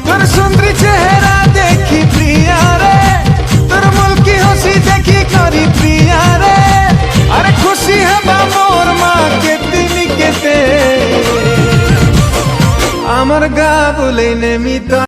তোর সুন্দরী চেহারা দেখি প্রিয়া রে, তোর মুলকি হাসি দেখি করি প্রিয়া রে। আরে খুশি হবা মোর মা কেতে নিকেতে, আমার গা বলে নেমিতা